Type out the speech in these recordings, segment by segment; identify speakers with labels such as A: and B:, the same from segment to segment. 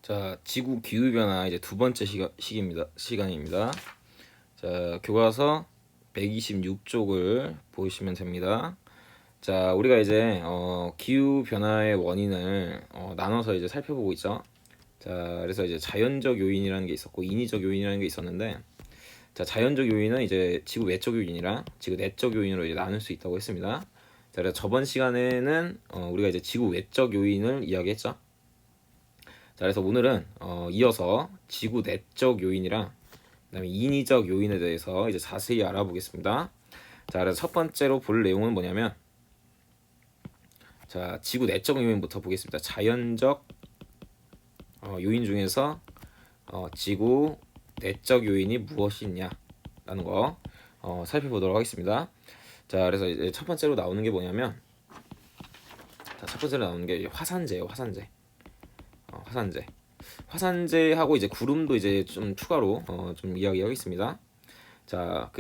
A: 자, 지구 기후 변화 이제 두 번째 시간입니다. 자, 교과서 126쪽을 보시면 됩니다. 자, 우리가 이제 기후 변화의 원인을 나눠서 이제 살펴보고 있죠. 자, 그래서 이제 자연적 요인이라는 게 있었고 인위적 요인이라는 게 있었는데, 자, 자연적 요인은 이제 지구 외적 요인이랑 지구 내적 요인으로 이제 나눌 수 있다고 했습니다. 자, 그래서 저번 시간에는 우리가 이제 지구 외적 요인을 이야기했죠. 자, 그래서 오늘은 이어서 지구 내적 요인이랑 그다음에 인위적 요인에 대해서 이제 자세히 알아보겠습니다. 자, 그래서 첫 번째로 볼 내용은 뭐냐면, 자, 지구 내적 요인부터 보겠습니다. 자연적 요인 중에서 지구 내적 요인이 무엇이냐라는 거 살펴보도록 하겠습니다. 자, 그래서 이제 첫 번째로 나오는 게 뭐냐면, 자, 첫 번째로 나오는 게 화산재예요. 화산재. 화산재하고 이제 구름도 이제 좀 추가로 좀 이야기하겠습니다. 자,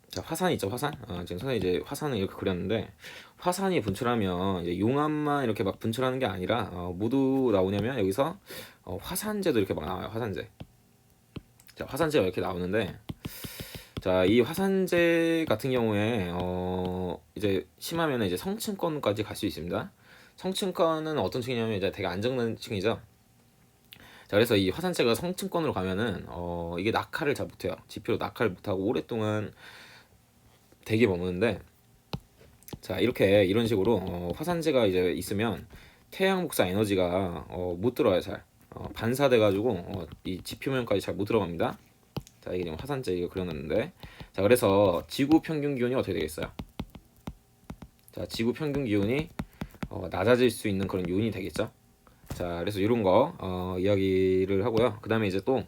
A: 자, 화산 있죠, 화산. 지금 선생님 이제 화산을 이렇게 그렸는데, 화산이 분출하면 이제 용암만 이렇게 막 분출하는 게 아니라 모두 나오냐면 여기서 화산재도 이렇게 막 나와요. 화산재. 자, 화산재가 이렇게 나오는데, 자, 이 화산재 같은 경우에 이제 심하면 이제 성층권까지 갈 수 있습니다. 성층권은 어떤 층이냐면 이제 되게 안정된 층이죠. 자, 그래서 이 화산재가 성층권으로 가면은 이게 낙하를 잘 못해요. 지표로 낙하를 못하고 오랫동안 대기에 머무는데, 자, 이런 식으로 화산재가 이제 있으면 태양 복사 에너지가 못 들어와요. 잘 반사돼 가지고 이 지표면까지 잘 못 들어갑니다. 자, 이게 지금 화산재 이거 그려놨는데, 자, 그래서 지구 평균 기온이 어떻게 되겠어요? 자, 지구 평균 기온이 낮아질 수 있는 그런 요인이 되겠죠. 자, 그래서 이런 거 이야기를 하고요. 그 다음에 이제 또,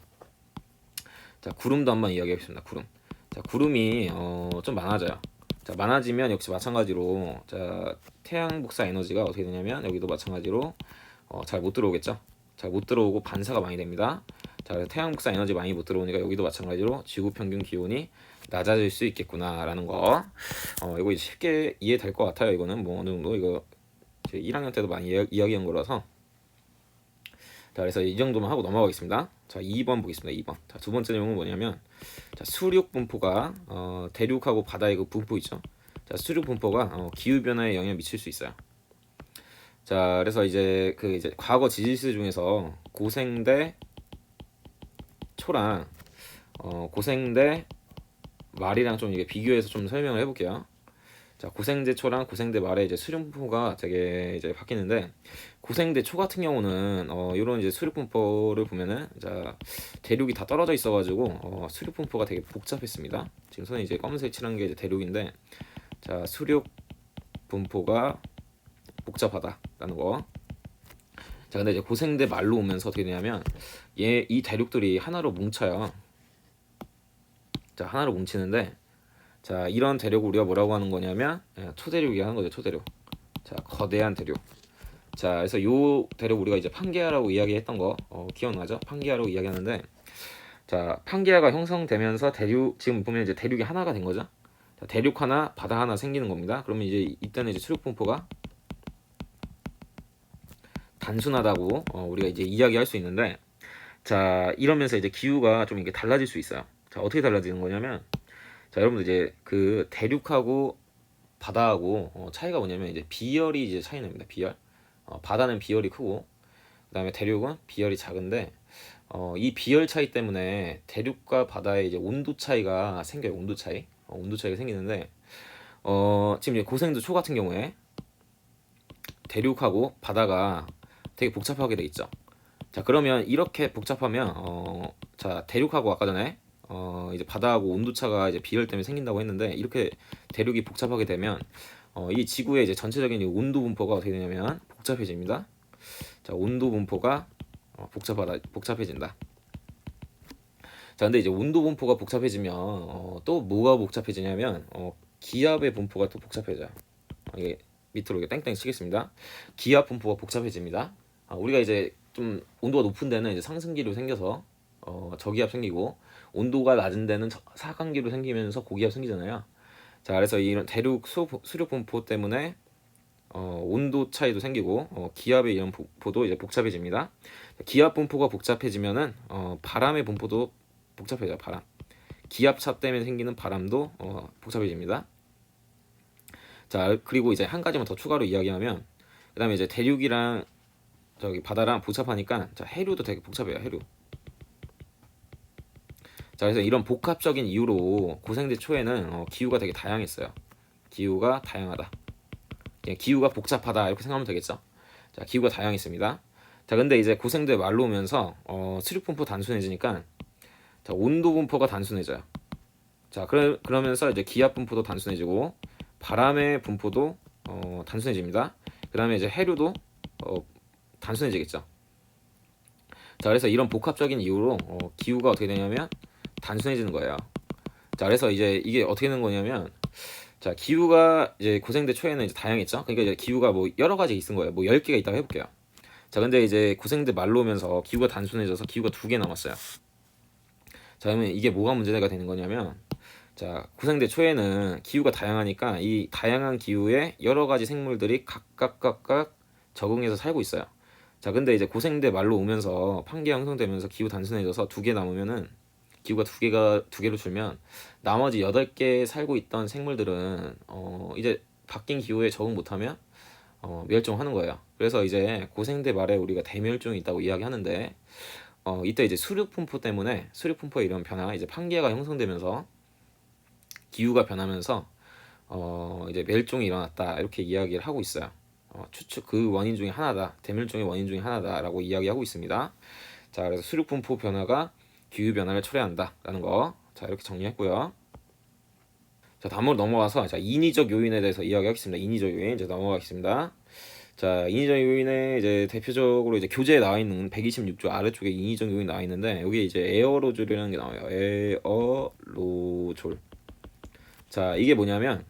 A: 자, 구름도 한번 이야기하겠습니다. 구름. 자, 구름이 좀 많아져요. 자, 많아지면 역시 마찬가지로, 자, 태양 복사 에너지가 어떻게 되냐면 여기도 마찬가지로 잘 못 들어오겠죠. 잘 못 들어오고 반사가 많이 됩니다. 자, 그래서 태양 복사 에너지 많이 못 들어오니까 여기도 마찬가지로 지구 평균 기온이 낮아질 수 있겠구나라는 거. 이거 이제 쉽게 이해될 것 같아요. 이거는 뭐 어느 정도 이거 1학년 때도 많이 이야기한 거라서. 자, 그래서 이 정도만 하고 넘어가겠습니다. 자, 2번 보겠습니다. 2번. 자, 두 번째 내용은 뭐냐면, 자, 수륙 분포가 대륙하고 바다의 그 분포 있죠. 자, 수륙 분포가 기후 변화에 영향을 미칠 수 있어요. 자, 그래서 이제 이제 과거 지질스 중에서 고생대 초랑 고생대 말이랑 좀 이게 비교해서 좀 설명을 해볼게요. 자, 고생대 초랑 고생대 말의 이제 수륙분포가 되게 이제 바뀌는데, 고생대 초 같은 경우는 이런 이제 수륙분포를 보면은, 자, 대륙이 다 떨어져 있어가지고 수륙분포가 되게 복잡했습니다. 지금 선이 이제 검은색 칠한 게 이제 대륙인데, 자, 수륙분포가 복잡하다라는 거. 자, 근데 이제 고생대 말로 오면서 어떻게 되냐면, 이 대륙들이 하나로 뭉쳐요. 자, 하나로 뭉치는데, 자, 이런 대륙을 우리가 뭐라고 하는 거냐면 초대륙이 하는 거죠. 초대륙. 자, 거대한 대륙. 자, 그래서 요 대륙 우리가 이제 판게아라고 이야기했던 거 기억나죠? 판게아라고 이야기하는데, 자, 판게아가 형성되면서 대륙, 지금 보면 이제 대륙이 하나가 된 거죠. 자, 대륙 하나, 바다 하나 생기는 겁니다. 그러면 이제 이때는 이제 수륙 분포가 단순하다고 우리가 이제 이야기할 수 있는데, 자, 이러면서 이제 기후가 좀 이게 달라질 수 있어요. 자, 어떻게 달라지는 거냐면, 자, 여러분들 이제 그 대륙하고 바다하고 차이가 뭐냐면 이제 비열이 이제 차이 납니다. 비열. 바다는 비열이 크고 그다음에 대륙은 비열이 작은데, 이 비열 차이 때문에 대륙과 바다의 이제 온도 차이가 생겨요. 온도 차이. 온도 차이가 생기는데, 지금 이제 고생도 초 같은 경우에 대륙하고 바다가 되게 복잡하게 돼 있죠. 자, 그러면 이렇게 복잡하면 자, 대륙하고 아까 전에 이제 바다하고 온도차가 이제 비열 때문에 생긴다고 했는데, 이렇게 대륙이 복잡하게 되면 이 지구의 이제 전체적인 이 온도 분포가 어떻게 되냐면 복잡해집니다. 자, 온도 분포가 복잡해진다. 자, 근데 이제 온도 분포가 복잡해지면 또 뭐가 복잡해지냐면 기압의 분포가 또 복잡해져요. 이게 밑으로 이렇게 땡땡 치겠습니다. 기압 분포가 복잡해집니다. 우리가 이제 좀 온도가 높은 데는 이제 상승기로 생겨서 저기압 생기고, 온도가 낮은 데는 하강기로 생기면서 고기압 생기잖아요. 자, 그래서 이런 대륙 수륙 분포 때문에 온도 차이도 생기고 기압의 이런 분포도 이제 복잡해집니다. 기압 분포가 복잡해지면은 바람의 분포도 복잡해져요. 바람. 기압차 때문에 생기는 바람도 복잡해집니다. 자, 그리고 이제 한 가지만 더 추가로 이야기하면, 그다음에 이제 대륙이랑 저기 바다랑 복잡하니까, 자, 해류도 되게 복잡해요. 해류. 자, 그래서 이런 복합적인 이유로 고생대 초에는 기후가 되게 다양했어요. 기후가 다양하다. 그냥 기후가 복잡하다 이렇게 생각하면 되겠죠. 자, 기후가 다양했습니다. 자, 근데 이제 고생대 말로 오면서 수륙 분포 단순해지니까, 자, 온도 분포가 단순해져요. 자, 그러면서 이제 기압 분포도 단순해지고 바람의 분포도 단순해집니다. 그다음에 이제 해류도 단순해지겠죠. 자, 그래서 이런 복합적인 이유로 기후가 어떻게 되냐면 단순해지는 거예요. 자, 그래서 이제 이게 어떻게 되는 거냐면, 자, 기후가 이제 고생대 초에는 이제 다양했죠. 그러니까 이제 기후가 뭐 여러 가지 있은 거예요. 뭐 10개가 있다고 해볼게요. 자, 근데 이제 고생대 말로 오면서 기후가 단순해져서 기후가 2개 남았어요. 자, 그러면 이게 뭐가 문제가 되는 거냐면, 자, 고생대 초에는 기후가 다양하니까 이 다양한 기후에 여러 가지 생물들이 각각 적응해서 살고 있어요. 자, 근데 이제 고생대 말로 오면서 판기가 형성되면서 기후 단순해져서 2개 남으면은, 기후가 2개로 줄면 나머지 8개 살고 있던 생물들은 이제 바뀐 기후에 적응 못하면 멸종하는 거예요. 그래서 이제 고생대 말에 우리가 대멸종이 있다고 이야기하는데, 이때 이제 수륙분포 때문에, 수륙분포의 이런 변화, 이제 판기가 형성되면서 기후가 변하면서 이제 멸종이 일어났다 이렇게 이야기를 하고 있어요. 추측 그 원인 중에 하나다, 대멸종의 원인 중에 하나다라고 이야기하고 있습니다. 자, 그래서 수륙분포 변화가 기후 변화를 초래한다라는 거, 자, 이렇게 정리했고요. 자, 다음으로 넘어가서, 자, 인위적 요인에 대해서 이야기하겠습니다. 인위적 요인 이제 넘어가겠습니다. 자, 인위적 요인에 이제 대표적으로 이제 교재에 나와 있는 126조 아래쪽에 인위적 요인 나와 있는데, 여기 이제 에어로졸이라는 게 나와요. 에어로졸. 자, 이게 뭐냐면,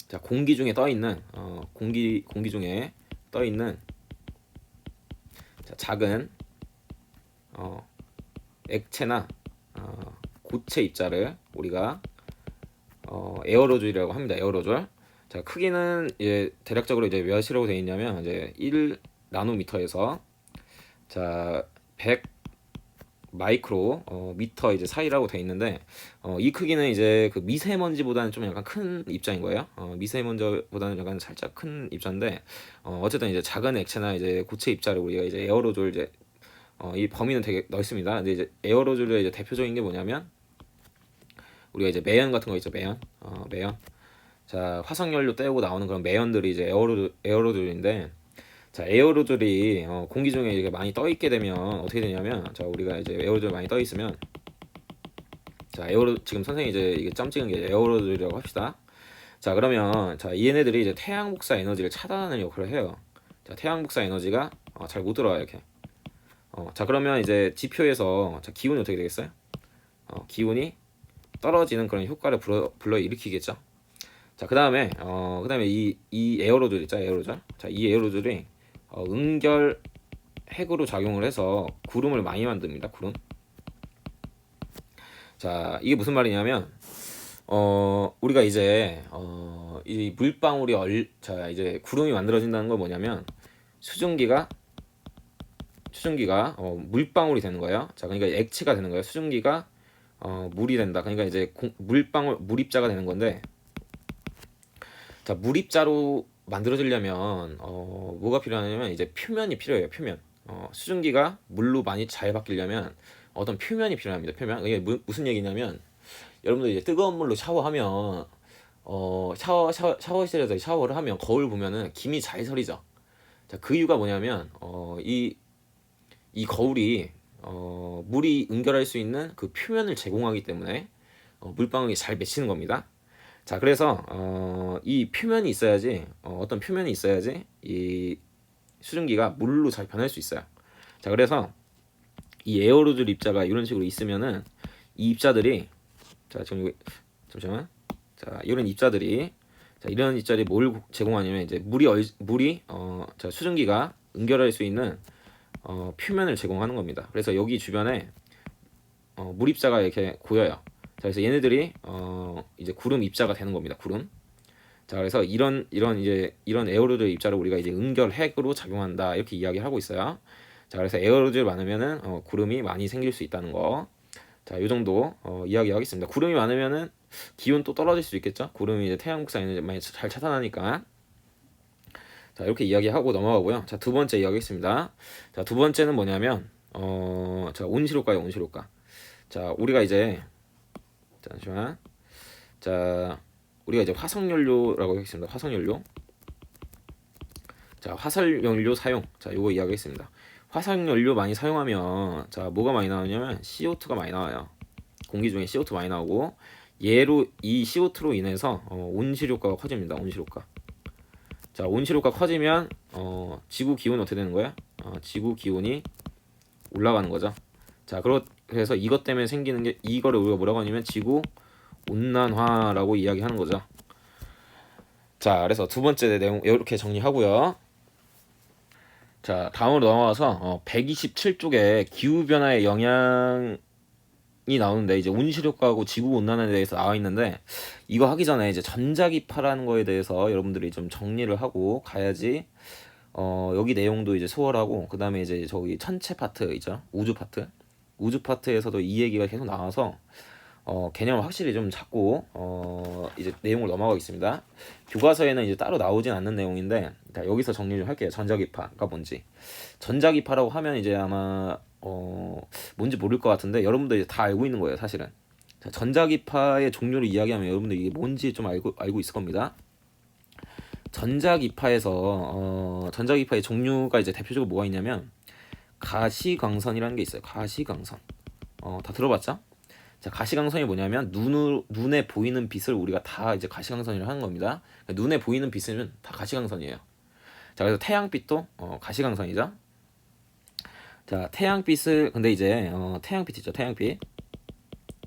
A: 자, 공기 중에 떠 있는 공기 중에 떠 있는, 자, 작은 액체나 고체 입자를 우리가 에어로졸이라고 합니다. 에어로졸. 자, 크기는 이제 대략적으로 이제 몇이라고 되어 있냐면, 이제 1 나노미터에서 자 100 마이크로 미터 이제 사이라고 되어 있는데, 이 크기는 이제 그 미세먼지보다는 좀 약간 큰 입자인 거예요. 미세먼지보다는 약간 살짝 큰 입자인데, 어쨌든 이제 작은 액체나 이제 고체 입자를 우리가 이제 에어로졸, 이제 이 범위는 되게 넓습니다. 근데 이제 에어로졸의 이제 대표적인 게 뭐냐면, 우리가 이제 매연 같은 거 있죠. 매연. 자, 화석연료 떼고 나오는 그런 매연들이 이제 에어로졸인데, 자, 에어로졸이 공기 중에 이렇게 많이 떠 있게 되면 어떻게 되냐면, 자, 우리가 이제 에어로졸 많이 떠 있으면, 자, 지금 선생님이 이제 이게 점 찍은 게 에어로졸이라고 합시다. 자, 그러면 자, 얘네들이 이제 태양 복사 에너지를 차단하는 역할을 해요. 자, 태양 복사 에너지가 잘 못 들어와요, 이렇게. 자, 그러면 이제 지표에서, 자, 기온이 어떻게 되겠어요? 기온이 떨어지는 그런 효과를 불러 일으키겠죠. 자, 그다음에 이 에어로졸 있죠, 에어로졸. 자, 이 에어로졸이 응결 핵으로 작용을 해서 구름을 많이 만듭니다. 구름. 자, 이게 무슨 말이냐면, 우리가 이제 이 물방울이 자, 이제 구름이 만들어진다는 건 뭐냐면, 수증기가 물방울이 되는 거예요. 자, 그러니까 액체가 되는 거예요. 수증기가 물이 된다. 그러니까 이제 물입자가 되는 건데, 자, 물입자로 만들어지려면 뭐가 필요하냐면, 이제 표면이 필요해요. 표면. 수증기가 물로 많이 잘 바뀌려면 어떤 표면이 필요합니다. 표면. 이게 무슨 얘기냐면, 여러분들 이제 뜨거운 물로 샤워하면 샤워실에서 샤워를 하면 거울 보면은 김이 잘 서리죠. 자, 그 이유가 뭐냐면 이 거울이 물이 응결할 수 있는 그 표면을 제공하기 때문에 물방울이 잘 맺히는 겁니다. 자, 그래서 이 표면이 있어야지, 어떤 표면이 있어야지 이 수증기가 물로 잘 변할 수 있어요. 자, 그래서 이 에어로졸 입자가 이런 식으로 있으면은, 이 입자들이, 자, 지금 잠시만. 자, 이런 입자들이, 자, 이런 입자들이 뭘 제공하냐면, 이제 자, 수증기가 응결할 수 있는 표면을 제공하는 겁니다. 그래서 여기 주변에 물입자가 이렇게 고여요. 자, 그래서 얘네들이 이제 구름 입자가 되는 겁니다. 구름. 자, 그래서 이런 에어로졸 입자를 우리가 이제 응결핵으로 작용한다 이렇게 이야기하고 있어요. 자, 그래서 에어로졸 많으면은 구름이 많이 생길 수 있다는 거. 자, 요 정도 이야기하겠습니다. 구름이 많으면은 기온 또 떨어질 수 있겠죠. 구름이 이제 태양 복사에는 많이 잘 차단하니까. 자, 이렇게 이야기하고 넘어가고요. 자, 두 번째 이야기했습니다. 자, 두 번째는 뭐냐면 자, 온실효과요, 온실효과. 자, 우리가 이제 잠시만. 자, 우리가 이제 화석연료라고 하겠습니다. 화석연료. 자, 화석연료 사용. 자, 요거 이야기했습니다. 화석연료 많이 사용하면 자, 뭐가 많이 나오냐면 CO2가 많이 나와요. 공기 중에 CO2 많이 나오고 얘로 이 CO2로 인해서 온실효과가 커집니다. 온실효과. 자, 온실효과 커지면 지구 기온 어떻게 되는 거야? 지구 기온이 올라가는 거죠. 자, 그래서 이것 때문에 생기는 게 이거를 우리가 뭐라고 하냐면 지구 온난화라고 이야기하는 거죠. 자, 그래서 두 번째 내용 이렇게 정리하고요. 자, 다음으로 넘어가서 127쪽에 기후 변화의 영향이 나오는데 이제 온실효과하고 지구 온난화에 대해서 나와 있는데 이거 하기 전에 이제 전자기파라는 거에 대해서 여러분들이 좀 정리를 하고 가야지 여기 내용도 이제 소홀하고 그다음에 이제 저기 천체 파트 있죠. 우주 파트에서도 이 얘기가 계속 나와서 개념을 확실히 좀 잡고 이제 내용을 넘어가겠습니다. 교과서에는 이제 따로 나오진 않는 내용인데 자, 여기서 정리 좀 할게요. 전자기파가 뭔지. 전자기파라고 하면 이제 아마 뭔지 모를 것 같은데 여러분들 이제 다 알고 있는 거예요, 사실은. 자, 전자기파의 종류를 이야기하면 여러분들 이게 뭔지 좀 알고 있을 겁니다. 전자기파의 종류가 이제 대표적으로 뭐가 있냐면 가시광선이라는 게 있어요. 가시광선. 다 들어봤죠? 자, 가시광선이 뭐냐면 눈에 보이는 빛을 우리가 다 이제 가시광선이라고 하는 겁니다. 그러니까 눈에 보이는 빛은 다 가시광선이에요. 자, 그래서 태양빛도 가시광선이죠. 자, 태양빛을 근데 이제 태양빛 있죠. 태양빛.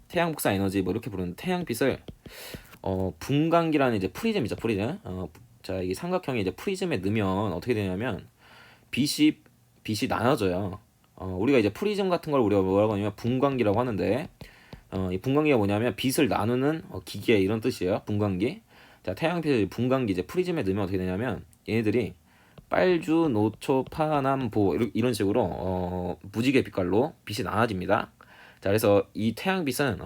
A: 태양 복사 에너지 뭐 이렇게 부르는 태양빛을 분광기라는 이제 프리즘이죠. 프리즘. 자, 이게 삼각형이 이제 프리즘에 넣으면 어떻게 되냐면 빛이 나눠져요. 우리가 이제 프리즘 같은 걸 우리가 뭐라고 하냐면 분광기라고 하는데 이 분광기가 뭐냐면 빛을 나누는 기계 이런 뜻이에요. 분광기. 자, 태양빛을 분광기 이제 프리즘에 넣으면 어떻게 되냐면 얘네들이 빨주, 노초, 파남, 보 이런 식으로 무지개 빛깔로 빛이 나눠집니다. 자, 그래서 이 태양빛은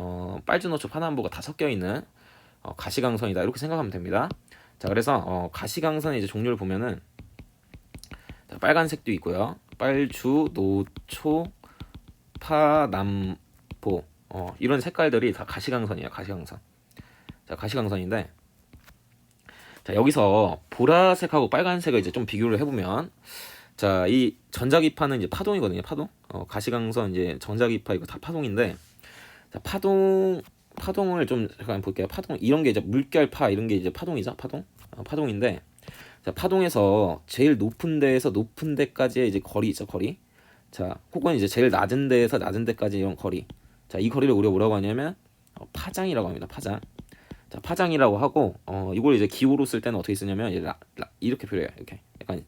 A: 빨주, 노초, 파남보가 다 섞여 있는 가시광선이다 이렇게 생각하면 됩니다. 자, 그래서 가시광선의 이제 종류를 보면은 자, 빨간색도 있고요. 빨주, 노초, 파남보 이런 색깔들이 다 가시광선이에요. 가시광선. 자, 가시광선인데 자, 여기서 보라색하고 빨간색을 이제 좀 비교를 해보면 자, 이 전자기파는 이제 파동이거든요. 파동. 가시광선 이제 전자기파 이거 다 파동인데 자, 파동을 좀 잠깐 볼게요. 파동 이런 게 이제 물결파 이런 게 이제 파동이죠. 파동인데 자, 파동에서 제일 높은 데에서 높은 데까지의 이제 거리 있죠. 거리. 자, 혹은 이제 제일 낮은 데에서 낮은 데까지 이런 거리. 자, 이 거리를 우리가 뭐라고 하냐면 파장이라고 합니다. 파장. 자, 파장이라고 하고 이걸 이제 기호로 쓸 때는 어떻게 쓰냐면 이렇게 표현해요. 이렇게 약간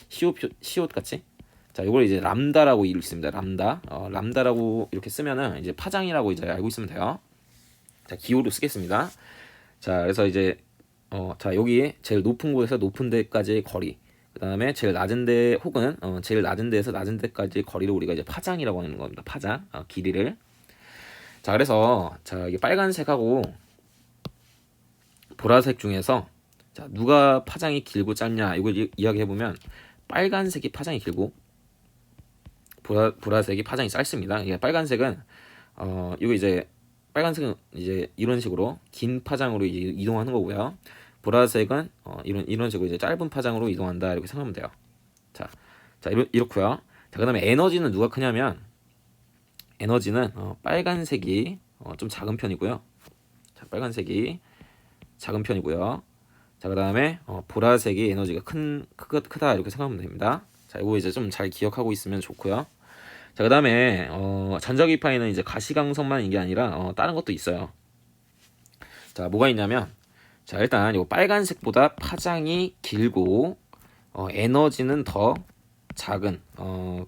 A: 시옷 같이. 자, 이걸 이제 람다라고 읽습니다. 람다라고 이렇게 쓰면은 이제 파장이라고 이제 알고 있으면 돼요. 자, 기호로 쓰겠습니다. 자, 그래서 이제 자, 여기 제일 높은 곳에서 높은 데까지의 거리. 그다음에 제일 낮은 데 혹은 제일 낮은 데에서 낮은 데까지의 거리를 우리가 이제 파장이라고 하는 겁니다. 파장. 길이를. 자, 그래서 자, 이게 빨간색하고 보라색 중에서 자, 누가 파장이 길고 짧냐 이걸 이야기해 보면 빨간색이 파장이 길고 보라색이 파장이 짧습니다. 이게 빨간색은 이거 이제 빨간색은 이제 이런 식으로 긴 파장으로 이제 이동하는 거고요. 보라색은 이런 식으로 이제 짧은 파장으로 이동한다 이렇게 생각하면 돼요. 자, 이렇고요. 자, 그다음에 에너지는 누가 크냐면 에너지는 빨간색이 좀 작은 편이고요. 자, 빨간색이 작은 편이고요. 자, 그다음에 보라색이 에너지가 크다 이렇게 생각하면 됩니다. 자, 이거 이제 좀 잘 기억하고 있으면 좋고요. 자, 그다음에 전자기파에는 이제 가시광선만 이게 아니라 다른 것도 있어요. 자, 뭐가 있냐면 자, 일단 이 빨간색보다 파장이 길고 에너지는 더 작은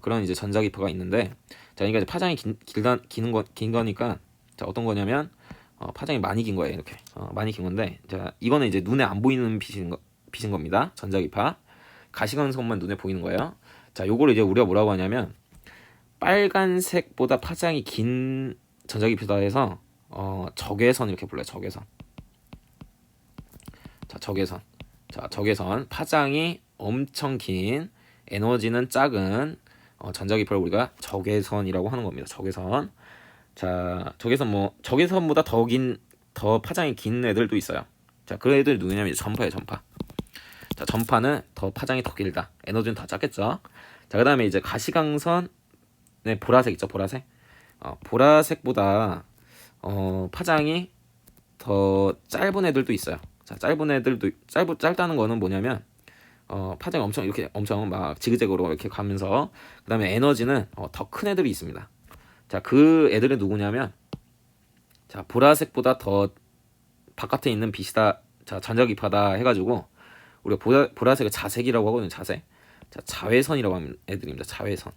A: 그런 이제 전자기파가 있는데 자, 그러니까 이제 파장이 긴 거니까 자, 어떤 거냐면 파장이 많이 긴 거예요. 이렇게 많이 긴 건데, 자 이거는 이제 눈에 안 보이는 빛인 겁니다. 전자기파. 가시광선만 눈에 보이는 거예요. 자, 요거를 이제 우리가 뭐라고 하냐면 빨간색보다 파장이 긴 전자기파다 해서 적외선 이렇게 불러요. 적외선. 자, 적외선. 자, 적외선. 파장이 엄청 긴, 에너지는 작은 전자기파를 우리가 적외선이라고 하는 겁니다. 적외선. 자, 적외선보다 더 파장이 긴 애들도 있어요. 자, 그 애들 누구냐면 전파예요. 전파. 자, 전파는 더 파장이 더 길다. 에너지는 더 작겠죠. 자, 그 다음에 이제 가시광선의 보라색 있죠. 보라색. 보라색보다 파장이 더 짧은 애들도 있어요. 자, 짧은 애들도 짧다는 거는 뭐냐면 파장이 엄청 막 지그재그로 이렇게 가면서, 그 다음에 에너지는 더 큰 애들이 있습니다. 자, 그 애들은 누구냐면, 자, 보라색보다 더 바깥에 있는 빛이다. 자, 전자기파다 해가지고 우리가 보라색을 자색이라고 하거든요. 자색. 자, 자외선이라고 하는 애들입니다. 자외선.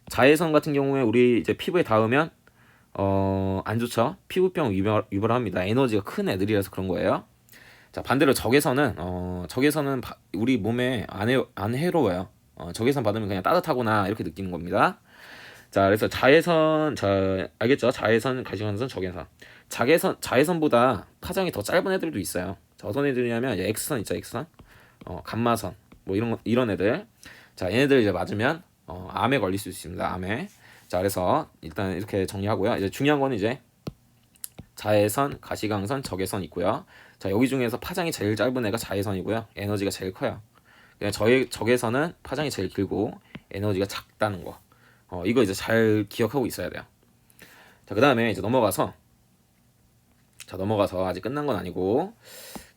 A: 자외선 같은 경우에 우리 이제 피부에 닿으면 안 좋죠. 피부병 유발합니다. 에너지가 큰 애들이라서 그런 거예요. 자, 반대로 적외선은 우리 몸에 안 해로워요. 적외선 받으면 그냥 따뜻하구나 이렇게 느끼는 겁니다. 자, 그래서 자, 알겠죠? 자외선, 가시광선, 적외선. 자외선보다 파장이 더 짧은 애들도 있어요. 자, 어떤 애들이냐면 X선 있죠, X선. 감마선. 뭐 이런 애들. 자, 얘네들 이제 맞으면 암에 걸릴 수 있습니다. 암에. 자, 그래서 일단 이렇게 정리하고요. 이제 중요한 거는 이제 자외선, 가시광선, 적외선 있고요. 자, 여기 중에서 파장이 제일 짧은 애가 자외선이고요. 에너지가 제일 커요. 그냥 적외선은 파장이 제일 길고 에너지가 작다는 거. 이거 이제 잘 기억하고 있어야 돼요. 자, 그 다음에 이제 넘어가서 아직 끝난 건 아니고,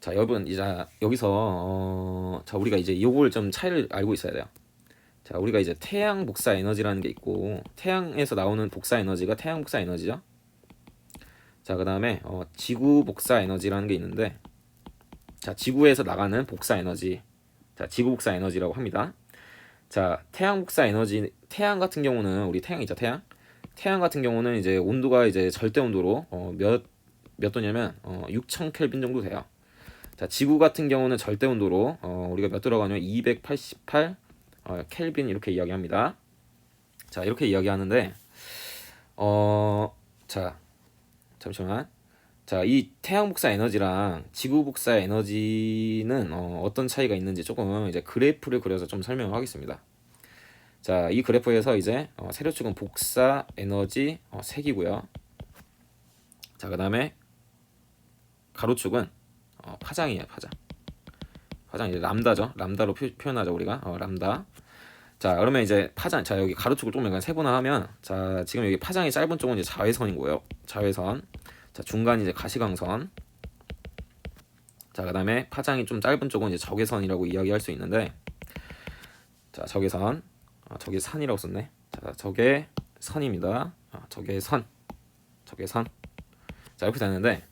A: 자, 여러분 이제 여기서 자, 우리가 이제 요걸 좀 차이를 알고 있어야 돼요. 자, 우리가 이제 태양 복사 에너지라는 게 있고, 태양에서 나오는 복사 에너지가 태양 복사 에너지죠. 자, 그 다음에 지구 복사 에너지라는 게 있는데, 자, 지구에서 나가는 복사 에너지, 자, 지구 복사 에너지라고 합니다. 자, 태양 복사 에너지, 태양 같은 경우는 우리 태양 있죠, 태양 같은 경우는 이제 온도가 이제 절대 온도로 몇 도냐면 6000 켈빈 정도 돼요. 자, 지구 같은 경우는 절대 온도로 우리가 몇 도라고 하냐면 288 켈빈 이렇게 이야기합니다. 자, 이렇게 이야기하는데 자, 잠시만. 자, 이 태양 복사 에너지랑 지구 복사 에너지는 어떤 차이가 있는지 조금 이제 그래프를 그려서 좀 설명을 하겠습니다. 자, 이 그래프에서 이제 세로축은 복사 에너지 색이고요. 자, 그 다음에 가로축은 파장이에요. 파장 이제 람다죠. 람다로 표현하죠 우리가. 람다. 자, 그러면 이제 파장. 자, 여기 가로축을 조금 약간 세분화하면, 자, 지금 여기 파장이 짧은 쪽은 이제 자외선인 거예요. 자외선. 자, 중간이 이제 가시광선. 자, 그 다음에 파장이 좀 짧은 쪽은 이제 적외선이라고 이야기할 수 있는데, 자, 적외선. 적외선이라고 썼네. 자, 적외선입니다. 적외선. 자, 이렇게 되는데,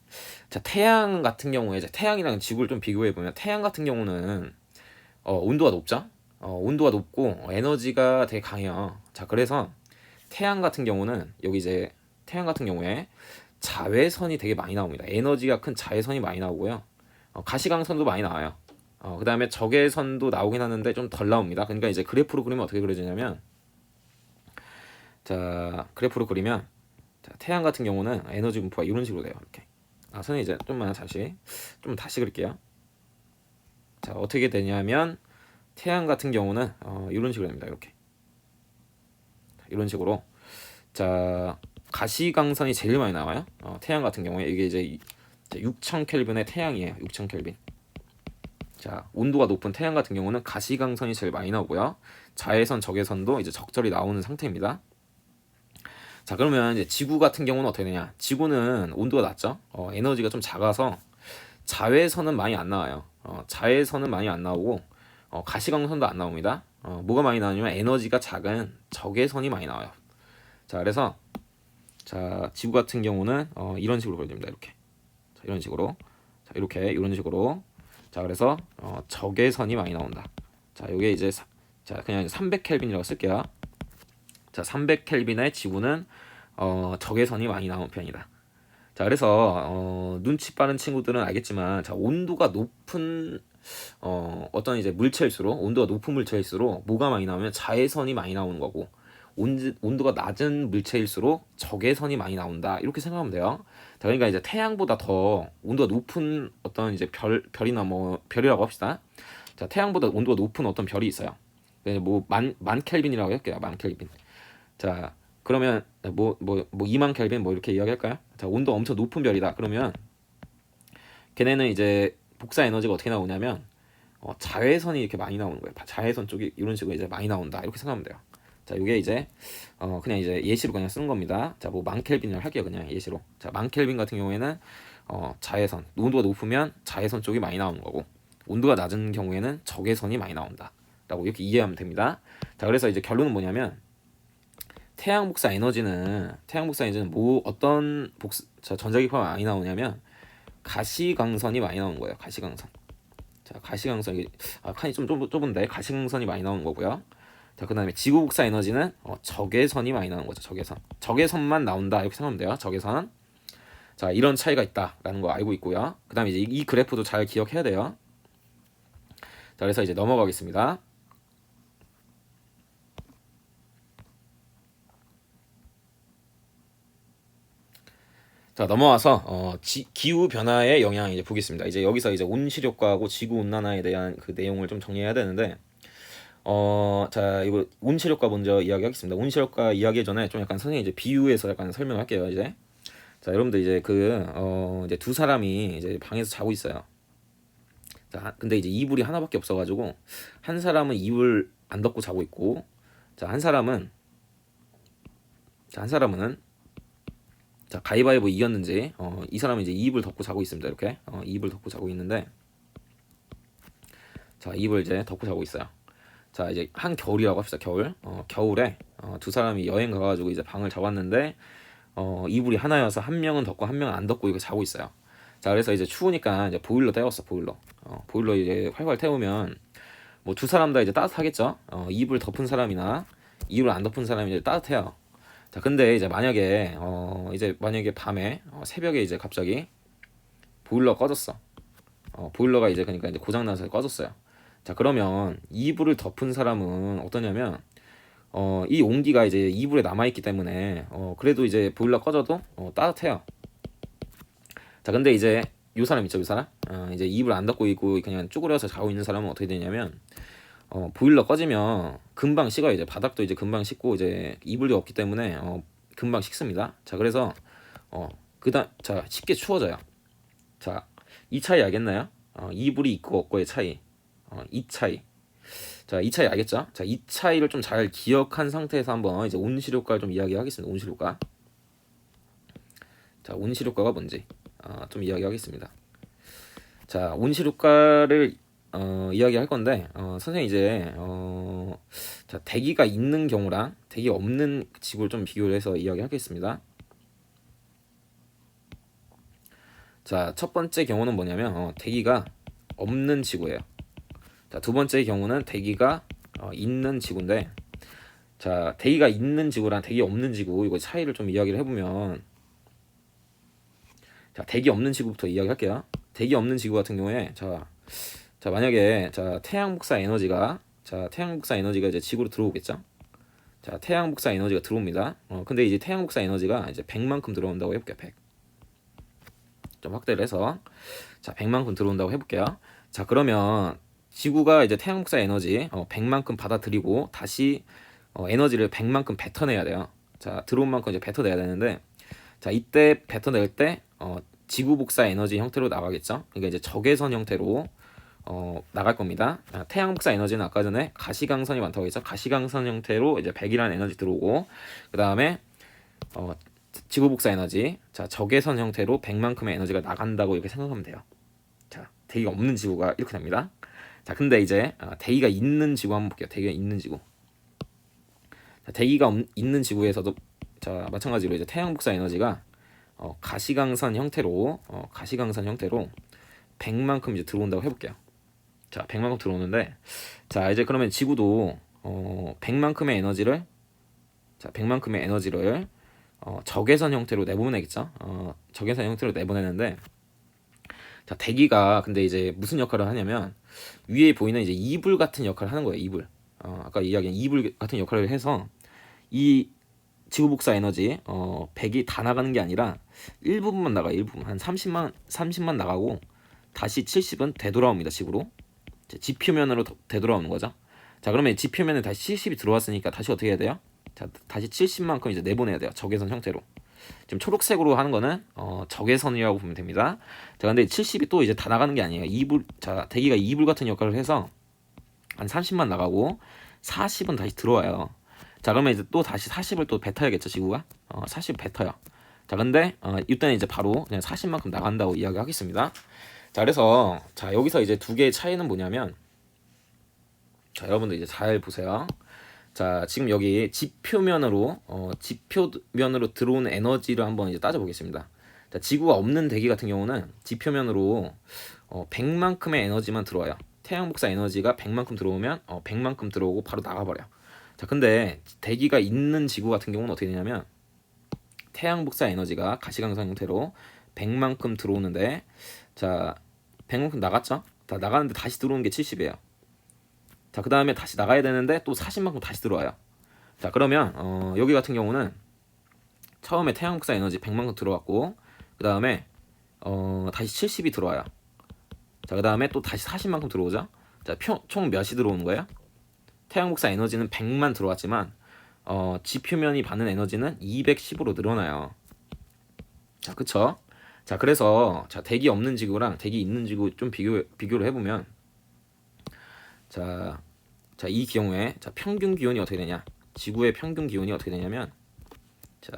A: 자, 태양 같은 경우에 이제 태양이랑 지구를 좀 비교해 보면, 태양 같은 경우는 온도가 높죠. 온도가 높고 에너지가 되게 강해요. 자, 그래서 태양 같은 경우는 여기 이제 태양 같은 경우에 자외선이 되게 많이 나옵니다. 에너지가 큰 자외선이 많이 나오고요. 가시광선도 많이 나와요. 그 다음에 적외선도 나오긴 하는데 좀 덜 나옵니다. 그러니까 이제 그래프로 그리면 어떻게 그려지냐면, 자, 그래프로 그리면, 자, 태양 같은 경우는 에너지 분포가 이런 식으로 돼요. 이렇게. 선생님 이제 다시 그릴게요. 자, 어떻게 되냐면 태양 같은 경우는 이런 식으로 됩니다. 이런 식으로. 자, 가시광선이 제일 많이 나와요. 태양 같은 경우에 이게 이제 6000 켈빈의 태양이에요. 6000 켈빈. 자, 온도가 높은 태양 같은 경우는 가시광선이 제일 많이 나오고요. 자외선, 적외선도 이제 적절히 나오는 상태입니다. 자, 그러면 이제 지구 같은 경우는 어떻게 되냐? 지구는 온도가 낮죠. 에너지가 좀 작아서 자외선은 많이 안 나와요. 자외선은 많이 안 나오고 가시광선도 안 나옵니다. 뭐가 많이 나오냐면 에너지가 작은 적외선이 많이 나와요. 자, 그래서 자, 지구 같은 경우는 이런 식으로 그려집니다. 이렇게. 자, 이런 식으로. 자, 이런 식으로. 자, 그래서 적외선이 많이 나온다. 자, 요게 이제 자, 그냥 300켈빈이라고 쓸게요. 자, 300켈빈의 지구는 적외선이 많이 나오는 편이다. 자, 그래서 눈치 빠른 친구들은 알겠지만, 자, 온도가 높은 어떤 이제 물체일수록, 온도가 높은 물체일수록 뭐가 많이 나오면 자외선이 많이 나오는 거고, 온도가 낮은 물체일수록 적외선이 많이 나온다, 이렇게 생각하면 돼요. 자, 그러니까 이제 태양보다 더 온도가 높은 어떤 이제 별이나 뭐 별이라고 합시다. 자, 태양보다 온도가 높은 어떤 별이 있어요. 뭐만 켈빈이라고 할게요. 만 켈빈. 자, 그러면 2만 켈빈 뭐 이렇게 이야기할까요? 자, 온도 엄청 높은 별이다. 그러면 걔네는 이제 복사 에너지가 어떻게 나오냐면 자외선이 이렇게 많이 나오는 거예요. 자외선 쪽이 이런 식으로 이제 많이 나온다, 이렇게 생각하면 돼요. 자, 이게 이제 그냥 이제 예시로 그냥 쓰는 겁니다. 자, 뭐 만 켈빈을 할게요. 그냥 예시로. 자, 만 켈빈 같은 경우에는 자외선, 온도가 높으면 자외선 쪽이 많이 나오는 거고, 온도가 낮은 경우에는 적외선이 많이 나온다, 라고 이렇게 이해하면 됩니다. 자, 그래서 이제 결론은 뭐냐면 태양 복사 에너지는 뭐 어떤 전자기파가 많이 나오냐면 가시광선이 많이 나오는 거예요. 가시광선. 자, 가시광선이 칸이 좀 좁은데 가시광선이 많이 나오는 거고요. 자, 그다음에 지구 복사 에너지는 적외선이 많이 나오는 거죠. 적외선만 나온다, 이렇게 생각하면 돼요. 적외선. 자, 이런 차이가 있다라는 거 알고 있고요. 그다음에 이제 이 그래프도 잘 기억해야 돼요. 자, 그래서 이제 넘어가겠습니다. 자, 넘어와서 기후 변화의 영향 이제 보겠습니다. 이제 여기서 이제 온실효과하고 지구 온난화에 대한 그 내용을 좀 정리해야 되는데, 자, 이거 온실효과 먼저 이야기하겠습니다. 온실효과 이야기 전에 좀 약간 선생님 이제 비유해서 약간 설명할게요. 이제 자, 여러분들 이제 이제 두 사람이 이제 방에서 자고 있어요. 자, 근데 이제 이불이 하나밖에 없어가지고 한 사람은 이불 안 덮고 자고 있고, 자, 한 사람은 자, 가위바위보 이겼는지 이 사람은 이제 이불 덮고 자고 있습니다. 이렇게 이불 덮고 자고 있는데, 자, 이불 이제 덮고 자고 있어요. 자, 이제 한 겨울이라고 합시다. 겨울에 두 사람이 여행 가가지고 이제 방을 잡았는데 이불이 하나여서 한 명은 덮고 한 명은 안 덮고 이렇게 자고 있어요. 자, 그래서 이제 추우니까 이제 보일러 때웠어. 보일러 이제 활활 태우면 뭐 두 사람 다 이제 따뜻하겠죠. 이불 덮은 사람이나 이불 안 덮은 사람이 이제 따뜻해요. 자, 근데 이제 만약에 밤에 새벽에 이제 갑자기 보일러 꺼졌어. 보일러가 이제 그러니까 이제 고장 나서 꺼졌어요. 자, 그러면 이불을 덮은 사람은 어떠냐면 이 온기가 이제 이불에 남아 있기 때문에 그래도 이제 보일러 꺼져도 따뜻해요. 자, 근데 이제 요 사람 있죠, 요 사람. 이제 이불 안 덮고 있고 그냥 쭈그려서 자고 있는 사람은 어떻게 되냐면 보일러 꺼지면 금방 식어요. 이제 바닥도 이제 금방 식고 이제 이불이 없기 때문에 금방 식습니다. 자, 그래서 자, 쉽게 추워져요. 자, 이 차이 알겠나요? 이불이 있고 없고의 차이. 이 차이. 자, 이 차이 알겠죠? 자, 이 차이를 좀 잘 기억한 상태에서 한번 이제 온실효과를 좀 이야기하겠습니다. 온실효과. 자, 온실효과가 뭔지 좀 이야기하겠습니다. 자, 온실효과를 이야기할 건데 선생님 이제 자, 대기가 있는 경우랑 대기 없는 지구를 좀 비교를 해서 이야기하겠습니다. 자, 첫 번째 경우는 뭐냐면 대기가 없는 지구예요. 자, 두 번째 경우는 대기가 있는 지구인데, 자, 대기가 있는 지구랑 대기 없는 지구 이거 차이를 좀 이야기를 해보면, 자, 대기 없는 지구부터 이야기할게요. 대기 없는 지구 같은 경우에 자, 만약에 태양 복사 에너지가 이제 지구로 들어오겠죠. 자, 태양 복사 에너지가 들어옵니다. 근데 이제 태양 복사 에너지가 이제 100만큼 들어온다고 해볼게요. 100. 좀 확대를 해서 자, 100만큼 들어온다고 해볼게요. 자, 그러면 지구가 이제 태양 복사 에너지 100만큼 받아들이고 다시 에너지를 100만큼 뱉어내야 돼요. 자, 들어온 만큼 이제 뱉어내야 되는데, 자, 이때 뱉어낼 때 지구 복사 에너지 형태로 나가겠죠. 그러니까 이제 적외선 형태로 나갈 겁니다. 태양 복사 에너지는 아까 전에 가시광선이 많다고 했죠. 가시광선 형태로 이제 100이라는 에너지 들어오고, 그 다음에 지구 복사 에너지, 자, 적외선 형태로 100만큼의 에너지가 나간다고 이렇게 생각하면 돼요. 자, 대기가 없는 지구가 이렇게 됩니다. 자, 근데 이제 대기가 있는 지구 한번 볼게요. 대기가 있는 지구. 자, 대기가 있는 지구에서도 자, 마찬가지로 이제 태양 복사 에너지가 가시광선 형태로 100만큼 이제 들어온다고 해볼게요. 자, 100만큼 들어오는데, 자, 이제 그러면 지구도 100만큼의 에너지를 적외선 형태로 내보내겠죠. 적외선 형태로 내보내는데, 자 대기가 근데 이제 무슨 역할을 하냐면 위에 보이는 이제 이불 같은 역할을 하는 거예요. 이불. 아까 이야기한 이불 같은 역할을 해서 이 지구 복사 에너지 100이 다 나가는 게 아니라 일부분만 나가. 일부분 한 30만 나가고 다시 70은 되돌아옵니다. 지구로. 지표면으로 되돌아오는 거죠. 자 그러면 지표면에 다시 70이 들어왔으니까 다시 어떻게 해야 돼요? 자 다시 70만큼 이제 내보내야 돼요. 적외선 형태로. 지금 초록색으로 하는 거는 적외선이라고 보면 됩니다. 자 근데 70이 또 이제 다 나가는 게 아니에요. 이불. 자 대기가 이불 같은 역할을 해서 한 30만 나가고 40은 다시 들어와요. 자 그러면 이제 또 다시 40을 또 뱉어야겠죠. 지구가 40 뱉어요. 자 근데 이때는 이제 바로 그냥 40만큼 나간다고 이야기하겠습니다. 자 그래서 자 여기서 이제 두 개의 차이는 뭐냐면, 자 여러분들 이제 잘 보세요. 자 지금 여기 지표면으로 들어오는 에너지를 한번 이제 따져보겠습니다. 자 지구가 없는 대기 같은 경우는 지표면으로 100만큼의 에너지만 들어와요. 태양 복사 에너지가 100만큼 들어오면 100만큼 들어오고 바로 나가버려. 자 근데 대기가 있는 지구 같은 경우는 어떻게 되냐면 태양 복사 에너지가 가시광선 형태로 100만큼 들어오는데, 자 100만큼 나갔죠? 다 나가는데 다시 들어오는 게 70이에요. 자 그 다음에 다시 나가야 되는데 또 40만큼 다시 들어와요. 자 그러면 여기 같은 경우는 처음에 태양 복사 에너지 100만큼 들어왔고 그 다음에 다시 70이 들어와요. 자 그 다음에 또 다시 40만큼 들어오죠. 자 총 몇이 들어오는 거예요? 태양 복사 에너지는 100만 들어왔지만 지표면이 받는 에너지는 210으로 늘어나요. 자 그쵸? 자 그래서 자 대기 없는 지구랑 대기 있는 지구 좀 비교를 해보면, 자 이 경우에 자 평균 기온이 어떻게 되냐? 지구의 평균 기온이 어떻게 되냐면, 자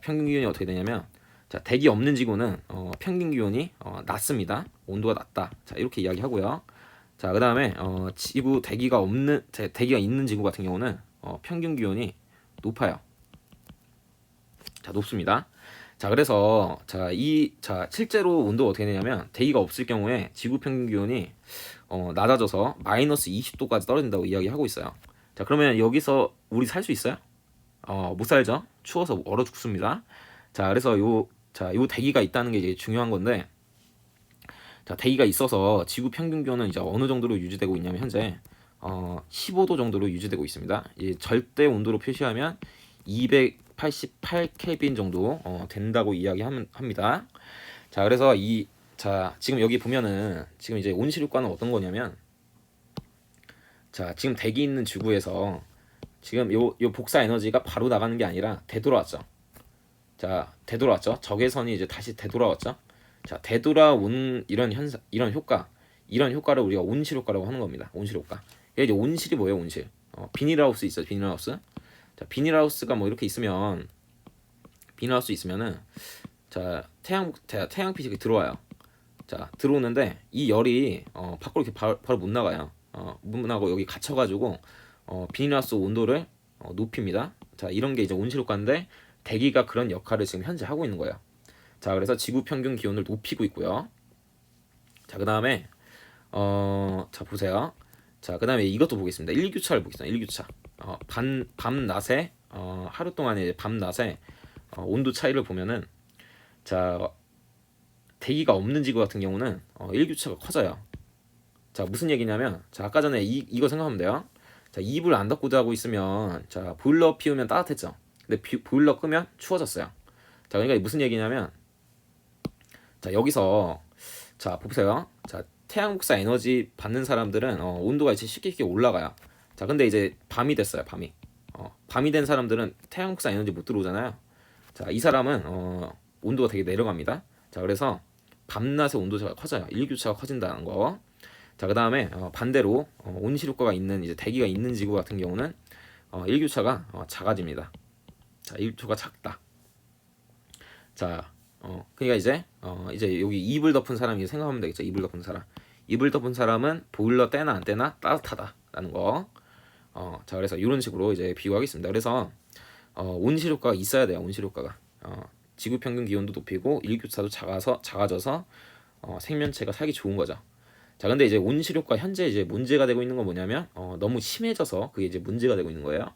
A: 평균 기온이 어떻게 되냐면, 자 대기 없는 지구는 평균 기온이 낮습니다. 온도가 낮다. 자 이렇게 이야기하고요. 자 그다음에 대기가 있는 지구 같은 경우는 평균 기온이 높아요. 자 높습니다. 자 그래서 실제로 온도가 어떻게 되냐면 대기가 없을 경우에 지구 평균 기온이 낮아져서 마이너스 20도까지 떨어진다고 이야기하고 있어요. 자 그러면 여기서 우리 살 수 있어요? 못 살죠. 추워서 얼어 죽습니다. 자 그래서 요 대기가 있다는 게 이제 중요한 건데, 자 대기가 있어서 지구 평균 기온은 이제 어느 정도로 유지되고 있냐면 현재 15도 정도로 유지되고 있습니다. 이 절대 온도로 표시하면 288 켈빈 정도 된다고 이야기합니다. 자 그래서 지금 여기 보면은 지금 이제 온실효과는 어떤 거냐면, 자 지금 대기 있는 지구에서 지금 요 복사 에너지가 바로 나가는 게 아니라 되돌아왔죠. 자 되돌아왔죠. 적외선이 이제 다시 되돌아왔죠. 자 되돌아온 이런 효과를 우리가 온실 효과라고 하는 겁니다. 온실 효과. 이제 온실이 뭐예요? 온실. 비닐하우스 있어요. 비닐하우스. 자 비닐하우스가 뭐 이렇게 있으면, 비닐하우스 있으면은 자 태양빛이 들어와요. 자 들어오는데 이 열이 밖으로 이렇게 바로 못 나가요. 못 나가고 여기 갇혀가지고 비닐하우스 온도를 높입니다. 자 이런 게 이제 온실 효과인데 대기가 그런 역할을 지금 현재 하고 있는 거예요. 자 그래서 지구 평균 기온을 높이고 있고요. 자 그다음에 자 보세요. 자 그다음에 이것도 보겠습니다. 일교차를 보겠습니다. 일교차. 밤낮에 하루 동안에 밤낮에 온도 차이를 보면은, 자 대기가 없는 지구 같은 경우는 일교차가 커져요. 자 무슨 얘기냐면, 자 아까 전에 이거 생각하면 돼요. 자 이불 안 덮고 자고 있으면 자 보일러 피우면 따뜻했죠. 근데 보일러 끄면 추워졌어요. 자 그러니까 무슨 얘기냐면, 자 여기서 자 보세요. 자 태양 복사 에너지 받는 사람들은 온도가 이제 쉽게 올라가요. 자 근데 이제 밤이 됐어요. 밤이 된 사람들은 태양 복사 에너지 못 들어오잖아요. 자 이 사람은 온도가 되게 내려갑니다. 자 그래서 밤낮의 온도차가 커져요. 일교차가 커진다는 거. 자 그다음에 반대로 온실 효과가 있는 이제 대기가 있는 지구 같은 경우는 일교차가 작아집니다. 자 일교차가 작다. 자 그러니까 이제 여기 이불 덮은 사람이 생각하면 되겠죠. 이불 덮은 사람. 이불 덮은 사람은 보일러 때나 안 때나 따뜻하다라는 거. 자 그래서 이런 식으로 이제 비유하겠습니다. 그래서 온실 효과가 있어야 돼요. 온실 효과가. 지구 평균 기온도 높이고 일교차도 작아져서 생명체가 살기 좋은 거죠. 자 근데 이제 온실 효과 현재 이제 문제가 되고 있는 건 뭐냐면 너무 심해져서 그게 이제 문제가 되고 있는 거예요.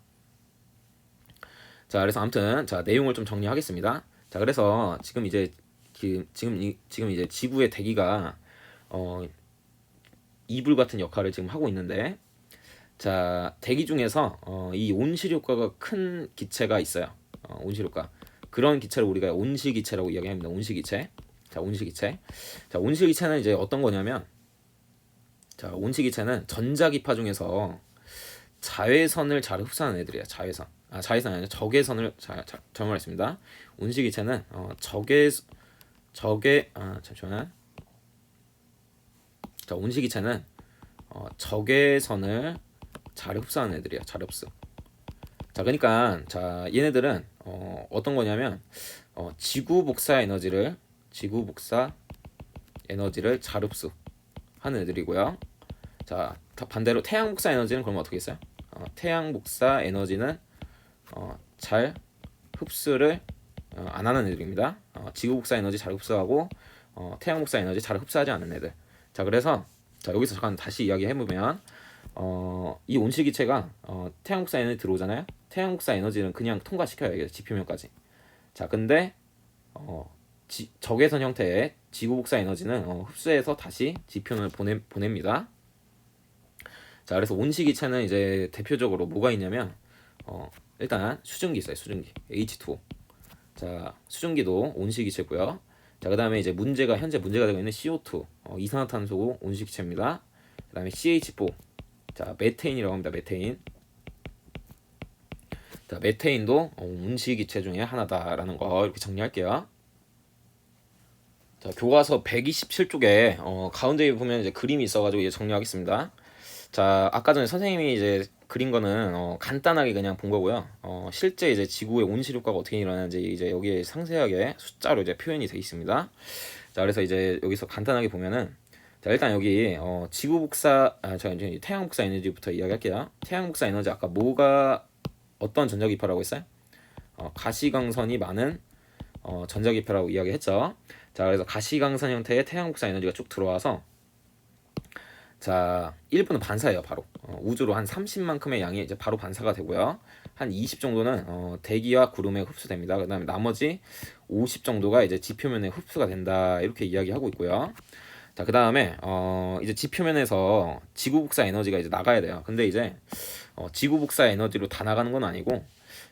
A: 자, 그래서 아무튼 자 내용을 좀 정리하겠습니다. 자, 그래서 지금 이제 지금 이제 지구의 대기가 이불 같은 역할을 지금 하고 있는데, 자 대기 중에서 이 온실 효과가 큰 기체가 있어요. 온실 효과, 그런 기체를 우리가 온실기체라고 이야기합니다. 온실기체. 자, 온실기체. 자, 온실기체는 이제 어떤 거냐면, 자 온실기체는 전자기파 중에서 자외선을 잘 흡수하는 애들이에요. 자외선. 자외선 아니라 적외선을 잘못했습니다. 온실기체는 잠시만요. 자, 온실기체는 적외선을 잘 흡수하는 애들이야. 잘 흡수. 자, 그러니까 자 얘네들은 어떤 거냐면 지구 복사 에너지를 잘 흡수하는 애들이고요. 자, 반대로 태양 복사 에너지는 그러면 어떻게 있어요? 태양 복사 에너지는 잘 흡수를 안 하는 애들입니다. 지구 복사 에너지 잘 흡수하고 태양 복사 에너지 잘 흡수하지 않는 애들. 자, 그래서 자 여기서 잠깐 다시 이야기해 보면 이 온실기체가 태양 복사 에너지 들어오잖아요. 태양 복사 에너지는 그냥 통과시켜야 지표면까지. 자, 근데 적외선 형태의 지구 복사 에너지는 흡수해서 다시 지표면을 보냅니다. 자, 그래서 온실기체는 이제 대표적으로 뭐가 있냐면 일단 수증기 있어요. 수증기 H2O. 자, 수증기도 온실기체고요. 자, 그다음에 이제 현재 문제가 되고 있는 CO2 이산화탄소고 온실기체입니다. 그다음에 CH4, 자 메테인이라고 합니다. 메테인. 자, 메테인도 온실기체 중에 하나다라는 거 이렇게 정리할게요. 자, 교과서 127쪽에 가운데에 보면 이제 그림이 있어가지고 이제 정리하겠습니다. 자, 아까 전에 선생님이 이제 그린 거는 간단하게 그냥 본 거고요. 실제 이제 지구의 온실 효과가 어떻게 일어나는지 이제 여기에 상세하게 숫자로 이제 표현이 되어 있습니다. 자, 그래서 이제 여기서 간단하게 보면은, 자 일단 여기 지구 복사 이제 태양 복사 에너지부터 이야기할게요. 태양 복사 에너지 아까 어떤 전자기파라고 했어요? 가시광선이 많은 전자기파라고 이야기했죠. 자, 그래서 가시광선 형태의 태양 복사 에너지가 쭉 들어와서, 자 1분은 반사예요. 바로 우주로 한 30만큼의 양이 이제 바로 반사가 되고요. 한 20 정도는 대기와 구름에 흡수됩니다. 그 다음에 나머지 50 정도가 이제 지표면에 흡수가 된다, 이렇게 이야기하고 있고요. 자, 그 다음에 이제 지표면에서 지구 복사 에너지가 이제 나가야 돼요. 근데 이제 지구 복사 에너지로 다 나가는 건 아니고,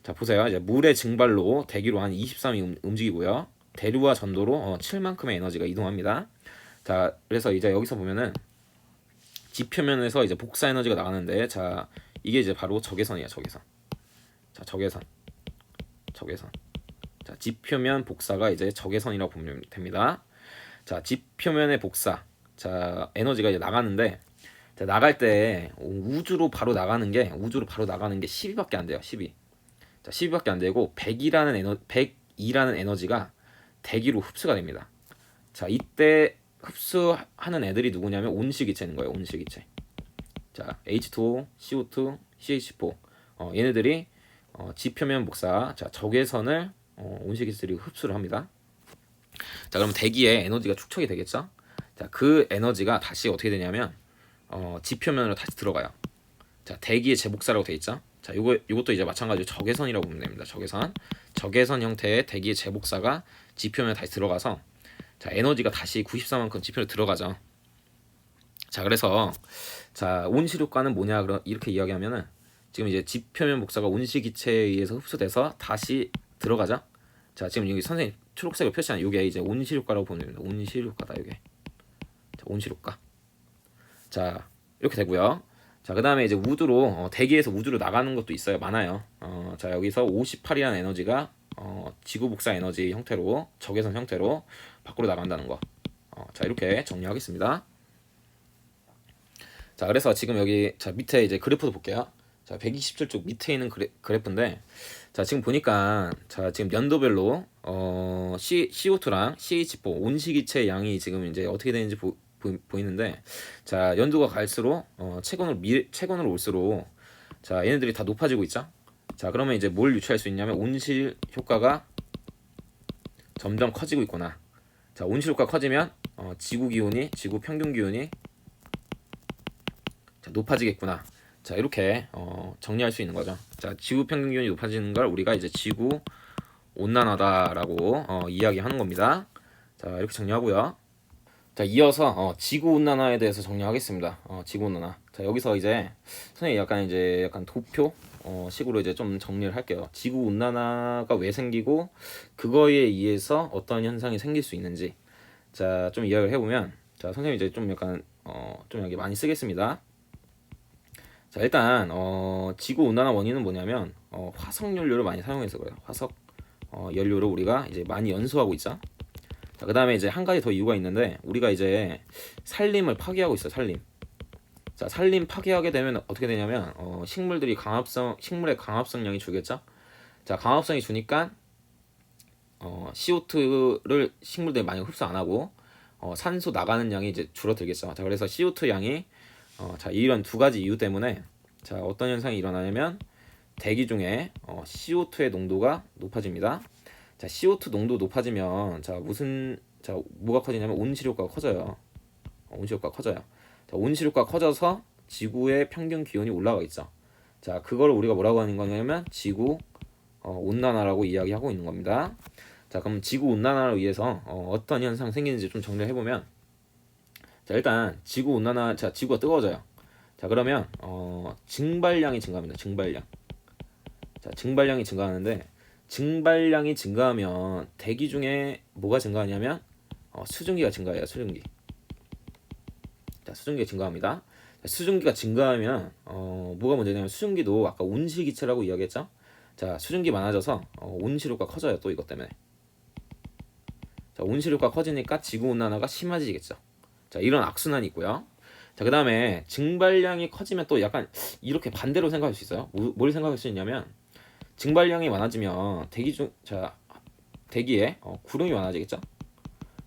A: 자 보세요. 이제 물의 증발로 대기로 한 23이 움직이고요. 대류와 전도로 7만큼의 에너지가 이동합니다. 자, 그래서 이제 여기서 보면은 지표면에서 이제 복사 에너지가 나가는데, 자 이게 이제 바로 적외선이에요. 적외선. 자, 적외선. 자, 지표면 복사가 이제 적외선이라고 보면 됩니다. 자, 지표면의 복사. 자, 에너지가 이제 나가는데, 자, 나갈 때 우주로 바로 나가는 게 12밖에 안 돼요. 12. 자, 12밖에 안 되고 100이라는 에너지가 대기로 흡수가 됩니다. 자, 이때 흡수하는 애들이 누구냐면 온실기체인 거예요. 온실기체. 자, H2O, CO2, CH4. 얘네들이 지표면 복사, 자 적외선을 온실기체들이 흡수를 합니다. 자, 그럼 대기에 에너지가 축적이 되겠죠. 자, 그 에너지가 다시 어떻게 되냐면 지표면으로 다시 들어가요. 자, 대기의 재복사라고 돼 있죠. 자, 요것도 이제 마찬가지로 적외선이라고 보면 됩니다. 적외선 형태의 대기의 재복사가 지표면에 다시 들어가서, 자 에너지가 다시 94만큼 지표로 들어가죠. 자, 그래서 자 온실 효과는 뭐냐 이렇게 이야기하면은, 지금 이제 지표면 복사가 온실기체에 의해서 흡수돼서 다시 들어가죠. 자, 지금 여기 선생님 초록색을 표시한 이게 이제 온실 효과라고 보면 됩니다. 온실 효과다 이게. 자, 온실 효과. 자, 이렇게 되고요. 자, 그 다음에 이제 대기에서 우주로 나가는 것도 있어요. 많아요. 자, 여기서 58이라는 에너지가 지구 복사 에너지 형태로, 적외선 형태로 밖으로 나간다는 거. 자, 이렇게 정리하겠습니다. 자, 그래서 지금 여기 자 밑에 이제 그래프도 볼게요. 자, 127쪽 밑에 있는 그래프인데, 자 지금 보니까 자 지금 연도별로 CO2랑 CH4 온실기체 양이 지금 이제 어떻게 되는지 보이는데, 자 연도가 갈수록 최근으로 올수록 자 얘네들이 다 높아지고 있죠. 자, 그러면 이제 뭘 유추할 수 있냐면 온실 효과가 점점 커지고 있구나. 자, 온실 효과 커지면 지구 평균 기온이 자, 높아지겠구나. 자, 이렇게 정리할 수 있는 거죠. 자, 지구 평균 기온이 높아지는 걸 우리가 이제 지구 온난화다라고 이야기하는 겁니다. 자, 이렇게 정리하고요. 자, 이어서 지구 온난화에 대해서 정리하겠습니다. 지구 온난화. 자, 여기서 이제 선생님 약간 도표 식으로 이제 좀 정리를 할게요. 지구 온난화가 왜 생기고 그거에 의해서 어떤 현상이 생길 수 있는지 자, 좀 이야기를 해보면 자, 선생님 이제 좀 약간 좀 여기 많이 쓰겠습니다. 자, 일단 지구 온난화 원인은 뭐냐면 화석 연료를 많이 사용해서 그래요. 화석 연료를 우리가 이제 많이 연소하고 있죠. 자, 그다음에 이제 한 가지 더 이유가 있는데 우리가 이제 산림을 파괴하고 있어요. 산림. 자, 산림 파괴하게 되면 어떻게 되냐면 식물의 강합성량이 줄겠죠. 자, 강합성이 주니까 CO2를 식물들이 많이 흡수 안 하고 산소 나가는 양이 이제 줄어들겠죠. 자, 그래서 CO2 양이 자, 이런 두 가지 이유 때문에 자, 어떤 현상이 일어나냐면 대기 중에 CO2의 농도가 높아집니다. 자, CO2 농도 높아지면 자, 뭐가 커지냐면 온실효과가 커져요. 온실효과가 커져요. 자, 온실효과가 커져서 지구의 평균 기온이 올라가 있죠. 자, 그걸 우리가 뭐라고 하는 거냐면 지구 온난화라고 이야기하고 있는 겁니다. 자, 그럼 지구 온난화로 의해서 어떤 현상 생기는지 좀 정리를 해보면 자, 일단 지구 온난화, 자, 지구가 뜨거워져요. 자, 그러면 증발량이 증가합니다. 증발량. 자, 증발량이 증가하는데 증발량이 증가하면 대기 중에 뭐가 증가하냐면 수증기가 증가해요. 수증기. 자, 수증기가 증가합니다. 자, 수증기가 증가하면 뭐가 문제냐면 수증기도 아까 온실기체라고 이야기했죠. 자, 수증기 많아져서 온실효과 커져요. 또 이것 때문에. 자, 온실효과 커지니까 지구 온난화가 심해지겠죠. 자, 이런 악순환이 있고요. 자, 그 다음에 증발량이 커지면 또 약간 이렇게 반대로 생각할 수 있어요. 뭘 생각할 수 있냐면 증발량이 많아지면 대기에 구름이 많아지겠죠.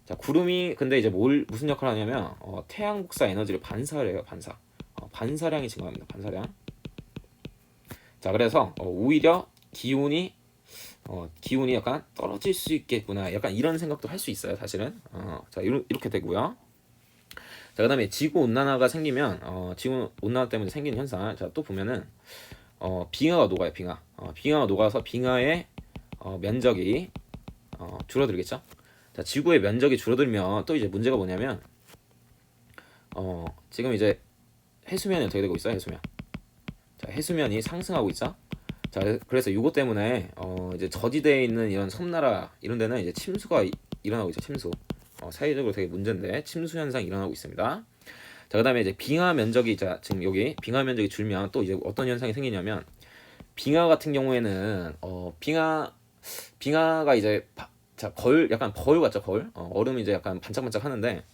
A: 자, 구름이 근데 이제 무슨 역할을 하냐면 태양 복사 에너지를 반사를 해요. 반사량이 증가합니다. 반사량. 자, 그래서 오히려 기온이 약간 떨어질 수 있겠구나. 약간 이런 생각도 할 수 있어요. 사실은. 자, 이렇게 되고요. 자, 그다음에 지구 온난화가 생기면 지구 온난화 때문에 생기는 현상. 자, 또 보면은 빙하가 녹아요. 빙하가 녹아서 빙하의 면적이 줄어들겠죠. 자, 지구의 면적이 줄어들면 또 이제 문제가 뭐냐면 지금 이제 해수면이 어떻게 되고 있어요? 해수면. 자, 해수면이 상승하고 있죠. 자, 그래서 이것 때문에 이제 저지대에 있는 이런 섬나라 이런 데는 이제 침수가 일어나고 있죠. 침수. 사회적으로 되게 문제인데 침수 현상이 일어나고 있습니다. 자, 그다음에 이제 빙하 면적이 지금 여기 빙하 면적이 줄면 또 이제 어떤 현상이 생기냐면 빙하 같은 경우에는 빙하가 이제 약간 거울 같죠. 거울. 얼음이 이제 약간 반짝반짝 하는데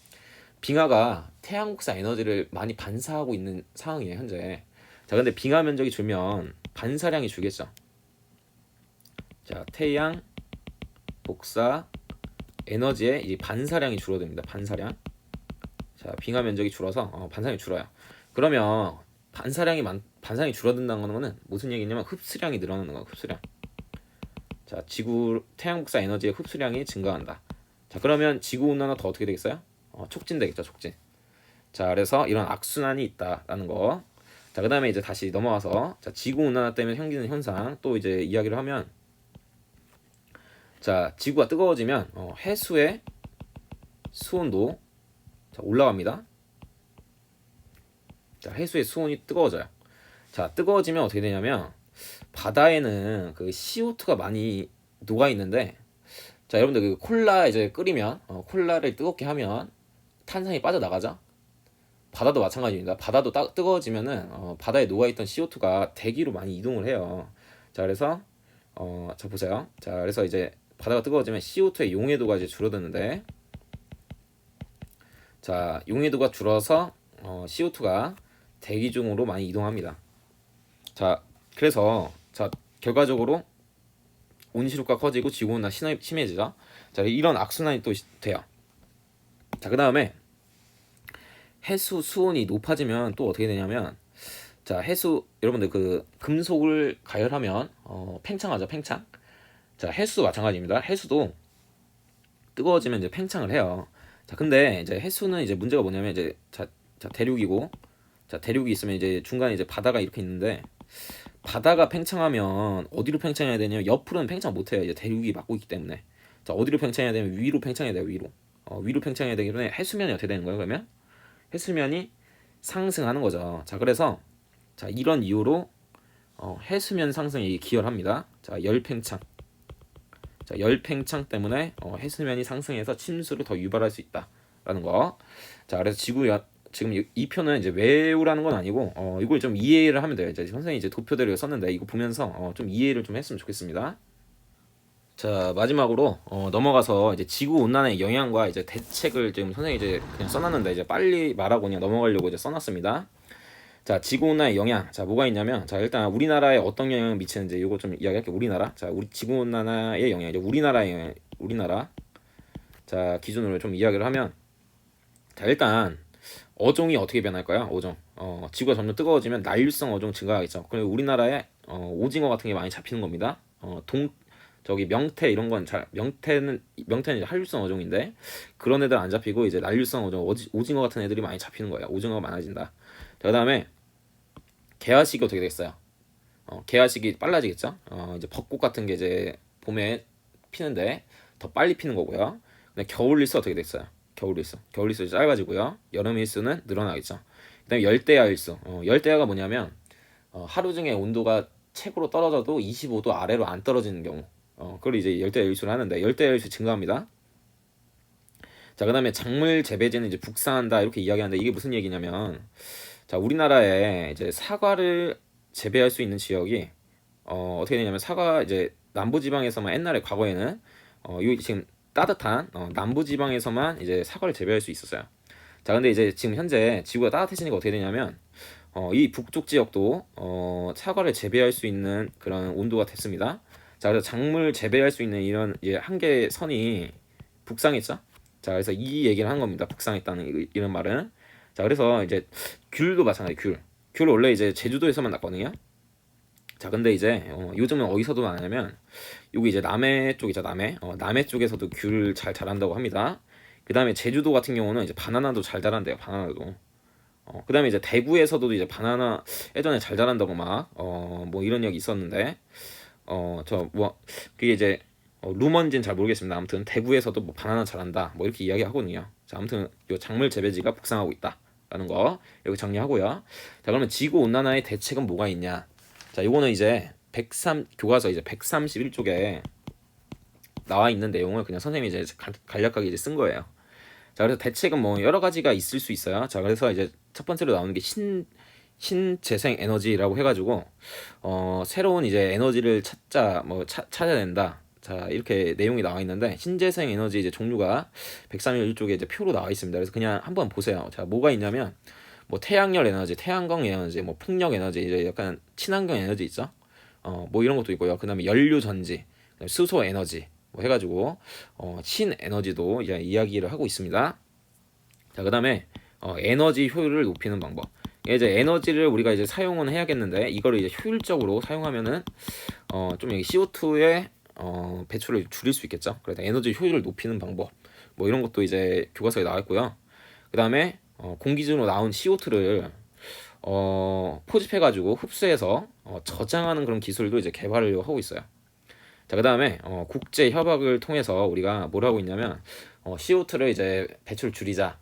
A: 빙하가 태양 복사 에너지를 많이 반사하고 있는 상황이에요, 현재. 자, 근데 빙하 면적이 줄면 반사량이 줄겠죠. 자, 태양 복사 에너지의 이 반사량이 줄어듭니다. 반사량. 자, 빙하 면적이 줄어서 반사량이 줄어요. 그러면 반사량이 줄어든다는 거는 무슨 얘기냐면 흡수량이 늘어나는 거예요. 흡수량. 자, 태양 복사 에너지의 흡수량이 증가한다. 자, 그러면 지구 온난화 더 어떻게 되겠어요? 촉진되겠죠, 촉진. 자, 그래서 이런 악순환이 있다라는 거. 자, 그다음에 이제 다시 넘어와서 자, 지구 온난화 때문에 생기는 현상 또 이제 이야기를 하면 자, 지구가 뜨거워지면 해수의 수온도 자, 올라갑니다. 자, 해수의 수온이 뜨거워져요. 자, 뜨거워지면 어떻게 되냐면 바다에는 그 CO2가 많이 녹아 있는데 자, 여러분들 그 콜라 이제 끓이면 콜라를 뜨겁게 하면 탄산이 빠져나가죠. 바다도 마찬가지입니다. 바다도 뜨거워지면은 바다에 녹아있던 CO2가 대기로 많이 이동을 해요. 자, 그래서 자, 보세요. 자, 그래서 이제 바다가 뜨거워지면 CO2의 용해도가 이제 줄어드는데 자, 용해도가 줄어서 CO2가 대기 중으로 많이 이동합니다. 자, 그래서 자, 결과적으로 온실효과 커지고 지구온난화 심해지죠. 자, 이런 악순환이 또 돼요. 자, 그 다음에 해수 수온이 높아지면 또 어떻게 되냐면 자, 여러분들 그 금속을 가열하면 팽창하죠. 팽창. 자, 해수도 마찬가지입니다. 해수도 뜨거워지면 이제 팽창을 해요. 자, 근데 이제 해수는 이제 문제가 뭐냐면 이제 자 대륙이고 자, 대륙이 있으면 이제 중간에 이제 바다가 이렇게 있는데 바다가 팽창하면 어디로 팽창해야 되냐면 옆으로는 팽창 못 해요. 이제 대륙이 막고 있기 때문에. 자, 어디로 팽창해야 되면 위로 팽창해야 돼요. 위로. 위로 팽창해야 되기 때문에 해수면이 어떻게 되는 거예요? 그러면 해수면이 상승하는 거죠. 자, 그래서 자, 이런 이유로 해수면 상승이 기여합니다. 자, 열팽창. 자, 열팽창 때문에 해수면이 상승해서 침수를 더 유발할 수 있다라는 거. 자, 그래서 지금 이 표는 이제 외우라는 건 아니고 이걸 좀 이해를 하면 돼요. 이제 선생님이 이제 도표대로 썼는데 이거 보면서 좀 이해를 좀 했으면 좋겠습니다. 자, 마지막으로 넘어가서 이제 지구 온난화의 영향과 이제 대책을 지금 선생님이 이제 그냥 써놨는데 이제 빨리 말하고 그냥 넘어가려고 이제 써놨습니다. 자, 지구 온난화의 영향. 자, 뭐가 있냐면 자, 일단 우리나라에 어떤 영향을 미치는지 이거 좀 이야기할게요. 우리나라. 자, 우리 지구 온난화의 영향. 이제 우리나라의 영향. 우리나라. 자, 기준으로 좀 이야기를 하면 자, 일단 어종이 어떻게 변할까요? 어종. 지구가 점점 뜨거워지면 난류성 어종 증가하겠죠. 그리고 우리나라에 오징어 같은 게 많이 잡히는 겁니다. 저기 명태 이런 건 명태는 이제 한류성 어종인데 그런 애들 안 잡히고 이제 난류성 어종 오징어 같은 애들이 많이 잡히는 거예요. 오징어가 많아진다. 자, 그다음에 개화식이 어떻게 되겠어요? 개화식이 빨라지겠죠. 이제 벚꽃 같은 게 이제 봄에 피는데 더 빨리 피는 거고요. 근데 겨울 일수 어떻게 됐어요? 겨울 일수 짧아지고요. 여름 일수는 늘어나겠죠. 그다음에 열대야 일수. 열대야가 뭐냐면 하루 중에 온도가 최고로 떨어져도 25도 아래로 안 떨어지는 경우. 그걸 이제 열대야 일수를 하는데 열대야 일수 증가합니다. 자, 그다음에 작물 재배지는 이제 북상한다 이렇게 이야기하는데 이게 무슨 얘기냐면 자, 우리나라에 이제 사과를 재배할 수 있는 지역이 어떻게 되냐면 사과 이제 남부 지방에서만 옛날에 과거에는 요 지금 따뜻한 남부 지방에서만 이제 사과를 재배할 수 있었어요. 자, 근데 이제 지금 현재 지구가 따뜻해지니까 어떻게 되냐면 이 북쪽 지역도 사과를 재배할 수 있는 그런 온도가 됐습니다. 자, 그래서 작물 재배할 수 있는 이런 이제 한계선이 북상했죠. 자, 그래서 이 얘기를 한 겁니다. 북상했다는 이런 말은. 자, 그래서 이제 귤도 마찬가지. 귤 원래 이제 제주도에서만 났거든요. 자, 근데 이제 요즘은 어디서도 나냐면 여기 이제 남해 쪽이죠. 남해 쪽에서도 귤 잘 자란다고 합니다. 그 다음에 제주도 같은 경우는 이제 바나나도 잘 자란대요. 바나나도. 그 다음에 이제 대구에서도 이제 바나나 예전에 잘 자란다고 막 뭐 이런 얘기 있었는데 그게 이제 루머인지는 잘 모르겠습니다. 아무튼 대구에서도 뭐 바나나 잘한다 뭐 이렇게 이야기하거든요. 자, 아무튼 요 작물 재배지가 북상하고 있다라는 거 여기 정리하고요. 자, 그러면 지구 온난화의 대책은 뭐가 있냐? 자, 요거는 이제 교과서 이제 131쪽에 나와 있는 내용을 그냥 선생님이 이제 간략하게 이제 쓴 거예요. 자, 그래서 대책은 뭐 여러 가지가 있을 수 있어요. 자, 그래서 이제 첫 번째로 나오는 게 신재생 에너지라고 해가지고 새로운 이제 에너지를 찾아야 된다. 자, 이렇게 내용이 나와 있는데 신재생 에너지 이제 종류가 131쪽에 이제 표로 나와 있습니다. 그래서 그냥 한번 보세요. 자, 뭐가 있냐면 뭐 태양열 에너지, 태양광 에너지, 뭐 풍력 에너지, 이제 약간 친환경 에너지 있죠. 뭐 이런 것도 있고요. 그다음에 연료 전지, 수소 에너지 뭐 해가지고 신 에너지도 이제 이야기를 하고 있습니다. 자, 그다음에 에너지 효율을 높이는 방법. 이제 에너지를 우리가 이제 사용은 해야겠는데 이거를 이제 효율적으로 사용하면은 좀 CO2의 배출을 줄일 수 있겠죠. 그래서 에너지 효율을 높이는 방법 뭐 이런 것도 이제 교과서에 나와 있고요. 그다음에 공기 중으로 나온 CO2를 포집해가지고 흡수해서 저장하는 그런 기술도 이제 개발을 하고 있어요. 자, 그다음에 국제 협약을 통해서 우리가 뭘 하고 있냐면 CO2를 이제 배출 줄이자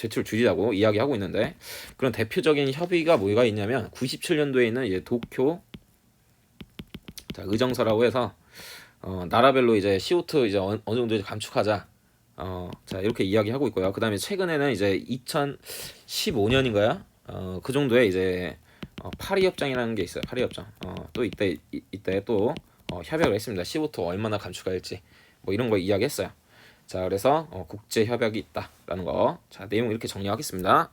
A: 줄이자고 이야기하고 있는데 그런 대표적인 협의가 뭐가 있냐면 97년도에 있는 이제 도쿄 의정서라고 해서 나라별로 이제 CO2 이제 어느 정도 이제 감축하자. 자, 이렇게 이야기하고 있고요. 그다음에 최근에는 이제 2015년인가요? 그 정도에 이제 파리 협정이라는 게 있어요. 파리 협정. 또 이때 또 협약을 했습니다. CO2 얼마나 감축할지 뭐 이런 거 이야기했어요. 자, 그래서 국제 협약이 있다라는 거. 자, 내용 이렇게 정리하겠습니다.